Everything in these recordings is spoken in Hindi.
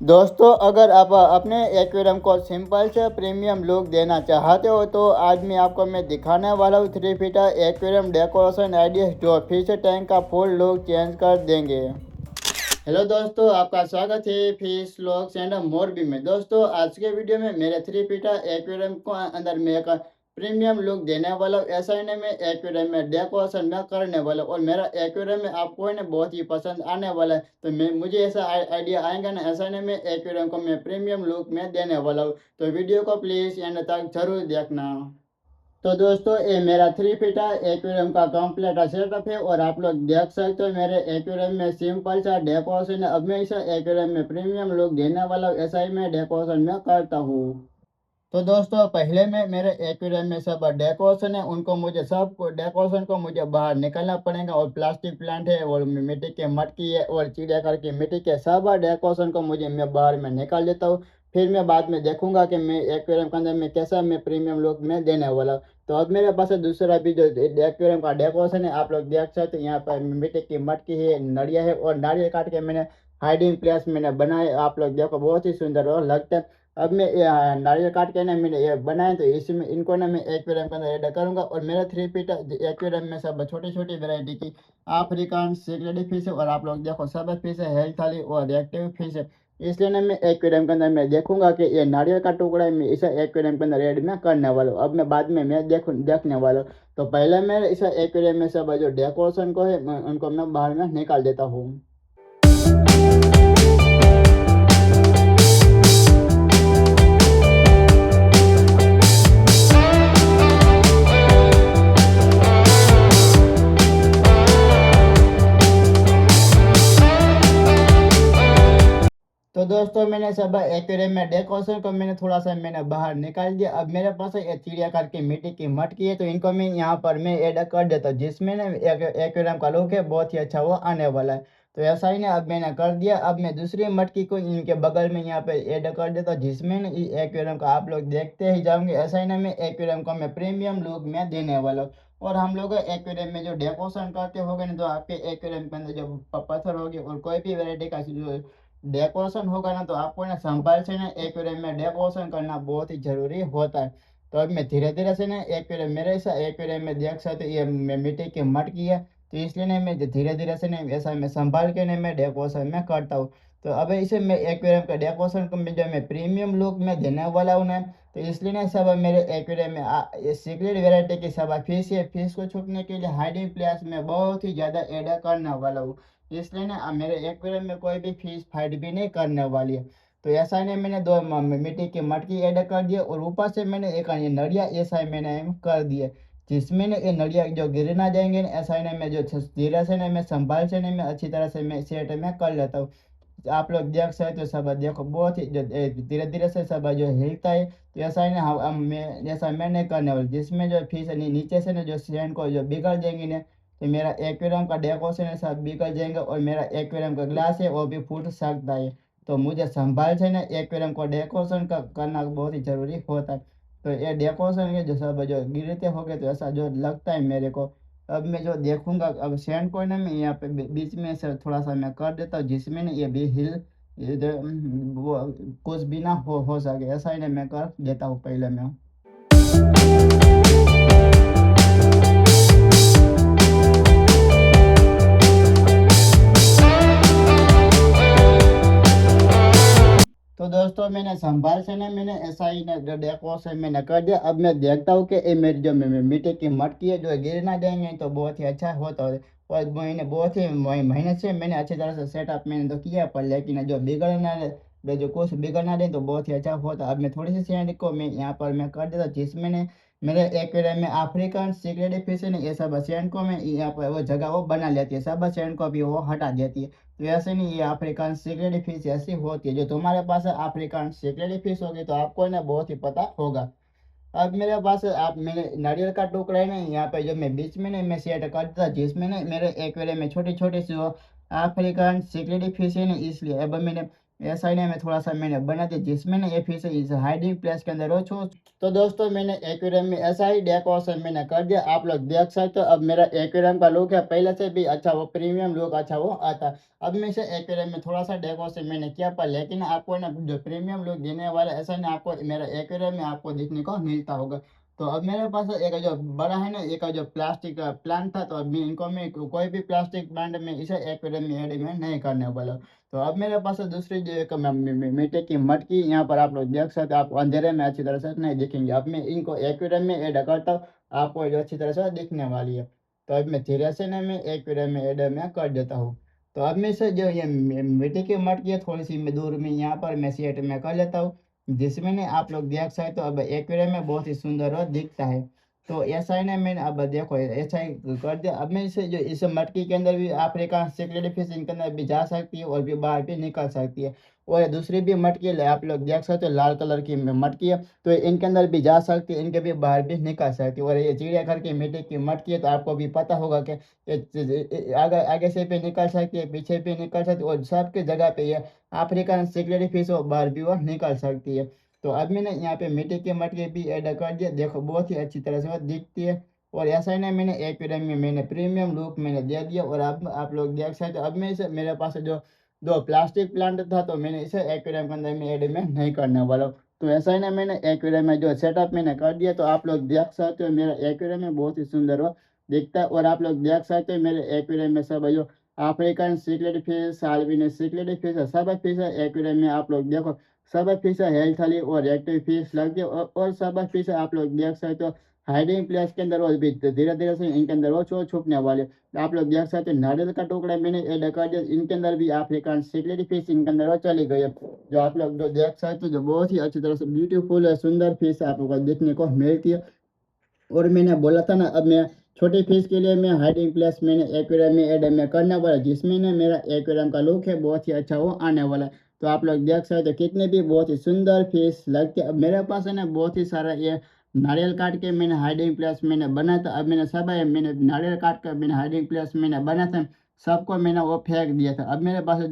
दोस्तों, अगर आप अपने एक्वेरियम को सिंपल से प्रीमियम लुक देना चाहते हो तो आज मैं दिखाने वाला हूँ 3 फीटर एक्वेरियम डेकोरेशन आइडियाज जो फिश टैंक का फुल लुक चेंज कर देंगे। हेलो दोस्तों, आपका स्वागत है फिश लॉक्स एंड मोरबी में। दोस्तों, आज के वीडियो में मेरे 3 फीटर एक्वेरियम को अंदर में एक प्रीमियम लुक देने वाला हूँ। ऐसा ही नहीं, मैं एक्वेरियम में डेकोरेशन में करने वाला हूँ और मेरा एक्वेरियम में आपको है ना बहुत ही पसंद आने वाला है। तो मैं मुझे ऐसा आइडिया आएगा ना, ऐसा नहीं मैं एक्वेरियम को मैं प्रीमियम लुक में देने वाला हूँ। तो वीडियो को प्लीज़ एंड तक जरूर देखना। तो दोस्तों, ये मेरा 3 फीटर एक्वेरियम का कंप्लीट सेटअप है और आप लोग देख सकते हो मेरे एक्वेरियम में सिंपल सा डेकोरेशन है। अब मैं इस एक्वेरियम में प्रीमियम लुक देने वाला हूँ, ऐसा ही मैं डेकोरेशन में करता हूँ। तो दोस्तों, पहले में मेरे एक्वेरियम में सब डेकोरेशन है, उनको मुझे सब डेकोरेशन को मुझे बाहर निकालना पड़ेगा। और प्लास्टिक प्लांट है और मिट्टी के मटकी है और चिड़ियाघर की मिट्टी के सब डेकोरेशन को मैं बाहर में निकाल देता हूँ। फिर मैं बाद में देखूंगा कि मैं एक्वेरियम के अंदर में कैसा मैं प्रीमियम लुक में देने वाला हूँ। तो अब मेरे पास दूसरा भी जो एक्वेरियम का डेकोरेशन है, आप लोग देख सकते हो। यहाँ पर मिट्टी की मटकी है, नड़िया है और नारियल काट के मैंने हाइडिंग प्लेस मैंने बनाए। आप लोग देखो, बहुत ही सुंदर और लगता है। अब मैं नारियल काट के ना मैंने ये बनाए, तो इसमें इनको ना मैं एक्वेरियम के अंदर ऐड करूंगा। और मेरा 3 फीट एक्वेरियम में सब छोटी छोटी वैरायटी की अफ्रीकन सिगरेटी फिश है और आप लोग देखो सब फिश है, हेल्थ वाली और रिएक्टिव फिश है। इसलिए ना मैं एक्वेरियम के अंदर मैं देखूंगा कि ये नारियल का टुकड़ा है, मैं इसे एक्वेरियम के अंदर ऐड में करने वाला हूँ। अब मैं बाद में मैं देखने वाला हूँ। तो पहले मैं इस एक्वेरियम में सब जो डेकोरेशन को है उनको मैं बाहर में निकाल देता हूँ। तो दोस्तों, मैंने सब एक्वेरियम में डेकोरेशन को मैंने थोड़ा सा मैंने बाहर निकाल दिया। अब मेरे पास ये चिड़ियाघर की मिट्टी की मटकी है, तो इनको मैं यहाँ पर मैं ऐड कर देता हूँ, जिसमें ना एक्वेरियम का लुक है बहुत ही अच्छा वो आने वाला है। तो ऐसा ही ना अब मैंने कर दिया। अब मैं दूसरी मटकी को इनके बगल में यहाँ पे ऐड कर देता हूँ, जिसमें ना एक्वेरियम का आप लोग देखते ही जाओगे। ऐसा ही ना मैं एक्वेरियम को मैं प्रीमियम लुक में देने वाला हूँ। और हम लोग एक्वेरियम में जो डेकोरेशन करते होंगे ना, तो आपके एक्वेरियम के अंदर जो पत्थर होगी और कोई भी वेरायटी का जो डेकोरेशन होगा ना, तो आपको ना संभाल से ना एक्वेरियम में डेकोरेशन करना बहुत ही जरूरी होता है। तो अब मैं धीरे धीरे से ना एक्वेरियम मेरे ऐसा एक्वेरियम में देख सकते हो, ये मिट्टी की मटकी है। तो इसलिए ना मैं धीरे धीरे से ना ऐसा मैं संभाल के ना मैं डेकोरेशन में करता हूँ। तो अब इसे मैं एक्वेरियम का डेकोरेशन को मैं जो मैं प्रीमियम लुक में देने वाला हूँ ना, तो इसलिए ना सब मेरे एक्वेरियम में ये सीक्रेट वेराइटी की सब फिश है। फिश को छुपने के लिए हाइडिंग प्लेस में बहुत ही ज़्यादा ऐड करने वाला हूँ। इसलिए ना मेरे एक्वेरियम में कोई भी फिश फाइट भी नहीं करने वाली है। तो ऐसा ही नहीं, मैंने दो मिट्टी की मटकी ऐड कर दिया और ऊपर से मैंने एक ये नड़िया ऐसा ही मैंने कर दिया, जिसमें ना ये नड़िया जो गिर ना जाएंगे ना। ऐसा ही नहीं, मैं जो धीरे से नहीं मैं संभाल से नहीं मैं अच्छी तरह से मैं सेट में कर लेता हूँ। आप लोग देख सकते हो, सब देखो बहुत ही धीरे धीरे से सब जो हिलता है। तो ऐसा ही ना मैं ऐसा मैं नहीं करने वाला, जिसमें जो फिश नीचे से ना जो सैंड को जो बिगड़ जाएंगे ना, तो मेरा एक्वेरियम का डेकोरेशन है सब बिगड़ जाएंगे और मेरा एक्वेरियम का ग्लास है वो भी फूट सकता है। तो मुझे संभाल से ना एक्वेरियम को डेकोरेशन करना बहुत ही जरूरी होता है। तो ये डेकोरेशन के जो सब जो गिरते हो गए, तो ऐसा जो लगता है मेरे को। अब मैं जो देखूंगा, अब सेंड को ना मैं यहाँ पे बीच में से थोड़ा सा मैं कर देता हूँ, जिसमें ना ये भी हिल वो कुछ भी ना हो सके। ऐसा ही ना मैं कर देता हूँ पहले मैं। तो दोस्तों, मैंने संभाल से ना मैंने ऐसा ही ना डेकोरेशन मैंने कर दिया। अब मैं देखता हूँ कि ये मेरी जो मिट्टी की मटकी है जो गिर ना देंगे, तो बहुत ही अच्छा होता है। और मैंने बहुत ही महीने से मैंने अच्छी तरह से सेटअप मैंने तो किया, पर लेकिन जो बिगड़ना जो कुछ बिगड़ना दे तो बहुत ही अच्छा होता। अब मैं थोड़ी सी सैंड को मैं यहाँ पर मैं कर देता, जिसमें ने मेरे एक्वेरियम में अफ्रीकन सिगरेट फिश है ना, ये सब सैंड को मैं यहाँ पर वो जगह वो बना लेती है, सब सैंड को भी वो हटा देती है। तो ऐसे नहीं, ये अफ्रीकन सिगरेट फिश ऐसी होती है। जो तुम्हारे पास अफ्रीकन सिगरेट फिश होगी तो आपको ना बहुत ही पता होगा। अब मेरे पास आप मैंने नारियल का टुकड़ा है ना, यहाँ पे जो मैं बीच में ना मैं सेट करता था, जिसमें ना मेरे एक्वेरियम में छोटी छोटी सी वो अफ्रीकन सिगरेट फिश है ना, इसलिए अब मैंने ऐसा ही मैं थोड़ा सा मैंने बना दिया जिसमें ना ये फिश इस हाइडिंग प्लेस के अंदर हो छो। तो दोस्तों मैंने एक्वेरियम में ऐसा ही डेकोरेशन मैंने कर दिया, आप लोग देख सकते हो। अब मेरा एक्वेरियम का लुक है पहले से भी अच्छा, वो प्रीमियम लुक अच्छा वो आता। अब मैं इसे एक्वेरियम में थोड़ा सा डेकोरेशन मैंने किया, पर लेकिन आपको ना जो प्रीमियम लुक देने वाला ऐसा ना आपको मेरा एक्वेरियम में आपको देखने को मिलता होगा। तो अब मेरे पास एक जो बड़ा है ना, एक जो प्लास्टिक का प्लांट था, तो अब मैं इनको मैं कोई भी प्लास्टिक प्लांट में इसे एक्वेरियम में ऐड में नहीं करने वाला। तो अब मेरे पास दूसरी जो एक मिट्टी की मटकी, यहाँ पर आप लोग देख सकते हो, आप अंधेरे में अच्छी तरह से नहीं दिखेंगे। अब मैं इनको एक्वेरियम में ऐड करता हूँ, आपको जो अच्छी तरह से दिखने वाली है। तो अब मैं धीरे से ना मैं एक्वेरियम में ऐड में कर देता हूँ। तो अब मैं से जो ये मिट्टी की मटकी है थोड़ी सी मैं दूर में यहाँ पर मैं सेट में कर लेता हूँ, जिसमें ना आप लोग देख सकते हो अब एक्वेरियम में बहुत ही सुंदर और दिखता है। तो ऐसा ही ना मैंने अब देखो ऐसा ही कर दिया। अब मैं इसे जो इस मटकी के अंदर भी अफ्रीकन सिक्योरिटी फिश इनके अंदर भी जा सकती है और भी बाहर भी निकल सकती है। और दूसरी भी मटकी है, आप लोग देख सकते हो लाल कलर की मटकी है, तो इनके अंदर भी जा सकती है, इनके भी बाहर भी निकल सकती है। और ये चिड़ियाघर की मिट्टी की मटकी है, तो आपको भी पता होगा कि आगे आगे से भी निकल सकती है, पीछे भी निकल सकती है, और सबकी जगह पे ये अफ्रीकन सिक्योरिटी फिश और बाहर भी वो निकल सकती है। तो अब मैंने यहाँ पे मिट्टी की मटकी भी ऐड कर दिया, देखो बहुत ही अच्छी तरह से वो दिखती है। और ऐसा ही नहीं मैंने एक्वेरियम में मैंने प्रीमियम लुक मैंने दे दिया। और अब आप लोग देख सकते हो, अब मैं इसे मेरे पास जो दो प्लास्टिक प्लांट था, तो मैंने इसे एक्वेरियम के अंदर में ऐड में नहीं करने वाला हूँ। तो ऐसा ही ना मैंने एक्वेरियम में जो सेटअप मैंने कर दिया, तो आप लोग देख सकते हो मेरा एक्वेरियम में बहुत ही सुंदर हो दिखता है। और आप लोग देख सकते हो मेरे एक्वेरियम में सब जो African cichlid fish, salvinis cichlid fish है, सब फिश है एक्वेरियम में। आप लोग देखो सब फिश हेल्थ वाली और एक्टिव फिश लगती है। और सब फिश आप लोग देख सकते हो हाइडिंग प्लेस के अंदर और भी धीरे धीरे से इनके अंदर वो छुपने वाले। आप लोग देख सकते हो नारियल का टुकड़ा मैंने ऐड कर दिया, इनके अंदर भी अफ्रीकन सिक्लेट फिश इनके अंदर वो चली गई है। जो आप लोग जो देख सकते हो जो बहुत ही अच्छी तरह से ब्यूटीफुल है, सुंदर फिश आप लोग को देखने को मिलती है। और मैंने बोला था ना, अब मैं छोटी फिश के लिए मैं हाइडिंग प्लेस मैंने एक्वेरियम में ऐड में करने वाला, जिसमें ना मेरा एक्वेरियम का लुक है बहुत ही अच्छा वो आने वाला है। तो आप लोग देख सकते हो कितने भी बहुत ही सुंदर फिश लगते हैं। अब मेरे पास है ना बहुत ही सारा ये नारियल काट के मैंने हाइडिंग प्लेस मैंने बनाया था। अब मैंने सब मैंने नारियल काट कर मैंने हाइडिंग प्लेस मैंने बनाया था, सबको मैंने वो फेंक दिया था। अब मेरे पास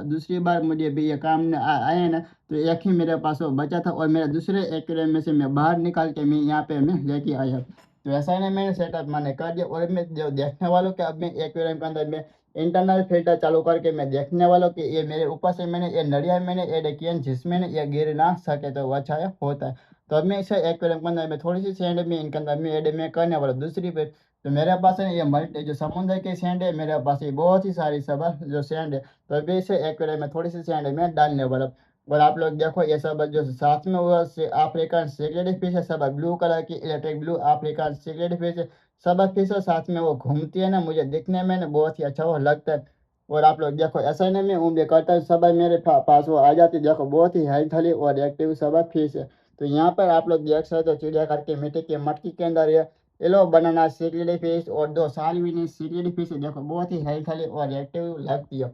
दूसरी बार मुझे भी ये काम आया ना, तो एक ही मेरे पास वो बचा था, और मेरे दूसरे एक्वेरियम में से मैं बाहर निकाल के मैं यहाँ पे मैं लेके आया। तो ऐसा ही मैंने सेटअप मैंने कर दिया। और मैं जो देखने वालों के अब मैं एक्वेरियम के अंदर में इंटरनल फिल्टर चालू करके मैं देखने वालों कि ये मेरे ऊपर से मैंने ये नलिया मैंने ऐड किया है, जिसमें ना ये गिर ना सके, तो वो अच्छा होता है। तो अब मैं इसे एक्वेरियम के अंदर में थोड़ी सी सैंड में इनके अंदर में ऐड में करने वाला दूसरी पे। तो मेरे पास है ये मल्टी जो समुद्र की सैंड है, मेरे पास ये बहुत ही सारी सब जो सैंड है, तो अभी इसे एक्वेरियम में थोड़ी सी सैंड में डालने वाला। और आप लोग देखो ये सब जो साथ में हुआ से अफ्रीकन सिगरेट फिश है, सब ब्लू कलर की electric blue African cigarette fish है, सब फिश साथ में वो घूमती है ना, मुझे दिखने में ना बहुत ही अच्छा वो लगता है। और आप लोग देखो ऐसा नहीं मैं उम्र करता हूँ, सब मेरे पास वो आ जाती है, देखो बहुत ही हेल्थली और एक्टिव सब फिश है। तो यहाँ पर आप लोग देख सकते हो चिड़ियाघर के मिट्टी के मटकी के अंदर ये येलो बनाना सिगरेट फिश और दो सालविनी सिगरेट फिश है, देखो बहुत ही हेल्थली और एक्टिव लगती है।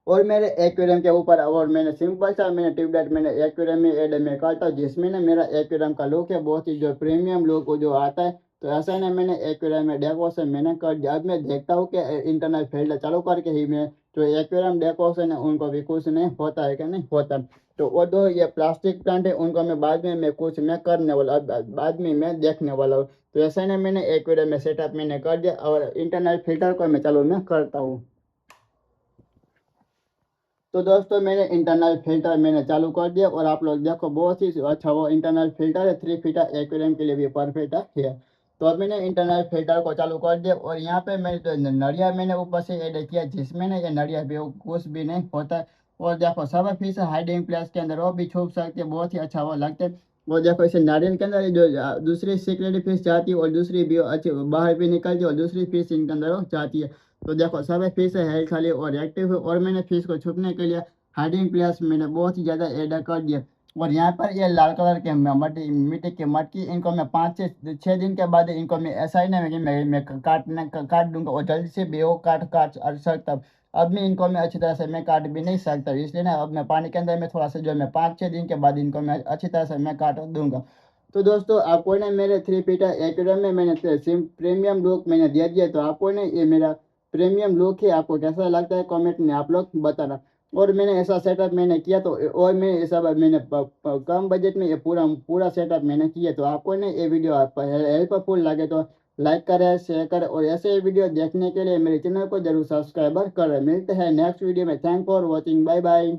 और मेरे एक्वेरियम के ऊपर और मैंने सिंपल सा मैंने ट्यूबलाइट मैंने एक्वेरियम में ऐड में करता हूँ, जिसमें ना मेरा एक्वेरियम का लुक है बहुत ही जो प्रीमियम लुक जो आता है। तो ऐसा ना मैंने एक्वेरियम में डेकोरेशन मैंने कर दिया। अब मैं देखता हूँ कि इंटरनल फिल्टर चालू करके ही मैं जो एक्वेरियम डेकोरेशन है उनको भी कुछ नहीं होता है कि नहीं होता। तो वो दो ये प्लास्टिक प्लांट है उनको मैं बाद में मैं कुछ मैं करने वाला, बाद में मैं देखने वाला हूँ। तो ऐसा ना मैंने एक्वेरियम में सेटअप मैंने कर दिया, और इंटरनल फिल्टर को मैं चालू मैं करता हूँ। तो दोस्तों मैंने इंटरनल फिल्टर मैंने चालू कर दिया, और आप लोग देखो बहुत ही अच्छा वो इंटरनल फिल्टर है, 3 फीटर एक्वेरियम के लिए भी परफेक्ट है। तो अब मैंने इंटरनल फिल्टर को चालू कर दिया, और यहाँ पे मैंने तो नड़िया मैंने ऊपर से ऐड किया, जिसमें ना ये नड़िया भी कुछ भी नहीं होता है। और देखो सब फिश हाइडिंग प्लेस के अंदर वो भी छुप सकते हैं, बहुत ही अच्छा वो लगता है। वो देखो इसे नारियल के अंदर जो दूसरी सीक्रेट फिश जाती है, और दूसरी भी अच्छी बाहर भी निकलती है, और दूसरी फिश इनके अंदर वो जाती है। तो देखो सब फिश है खाली और एक्टिव है। और मैंने फिश को छुपने के लिए हाइडिंग प्लेस मैंने बहुत ही ज़्यादा ऐड कर दिया। और यहाँ पर ये लाल कलर के मट्टी मिट्टी की मटकी, इनको मैं 5 से 6 दिन के बाद इनको मैं ऐसा ही नहीं कि मैं काट दूंगा, और जल्दी से भी वो काट काट सकता। अब मैं इनको मैं अच्छी तरह से मैं काट भी नहीं सकता, इसलिए ना अब मैं पानी के अंदर में थोड़ा सा जो मैं 5 6 दिन के बाद इनको मैं अच्छी तरह से मैं काट दूंगा। तो दोस्तों आपको ना मेरे 3 फीटर एक्वेरियम में मैंने सिम प्रीमियम लुक मैंने दे दिया। तो आपको ना ये मेरा प्रीमियम लुक है, आपको कैसा लगता है कमेंट में आप लोग बताना। और मैंने ऐसा सेटअप मैंने किया तो और मैं ऐसा मैंने कम बजट में ये पूरा पूरा सेटअप मैंने किया। तो आपको ना ये वीडियो आप हेल्पफुल लगे तो लाइक करें, शेयर करें और ऐसे ही वीडियो देखने के लिए मेरे चैनल को जरूर सब्सक्राइबर करें। मिलते हैं नेक्स्ट वीडियो में। Thank for watching. Bye bye.